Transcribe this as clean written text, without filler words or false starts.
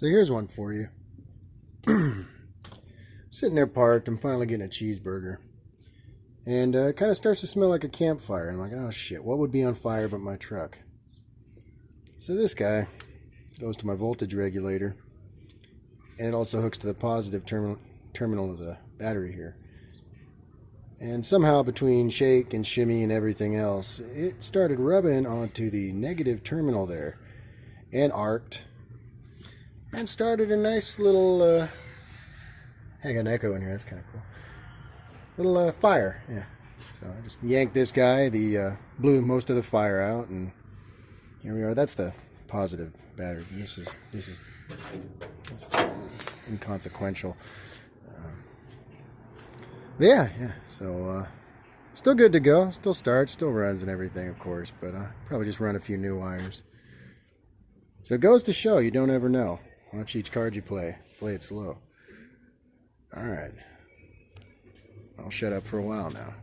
So here's one for you. Sitting there parked, I'm finally getting a cheeseburger. And it kind of starts to smell like a campfire. I'm like, oh shit, what would be on fire but my truck? So this guy goes to my voltage regulator. And it also hooks to the positive terminal of the battery here. And somehow between shake and shimmy and everything else, it started rubbing onto the negative terminal there. And arced. And started a nice little, I got an echo in here, that's kind of cool. Little fire, yeah. So I just yanked this guy, blew most of the fire out, and here we are. That's the positive battery. This is inconsequential. But yeah. So still good to go. Still starts, still runs and everything, of course. But probably just run a few new wires. So it goes to show you don't ever know. Watch each card you play. Play it slow. All right. I'll shut up for a while now.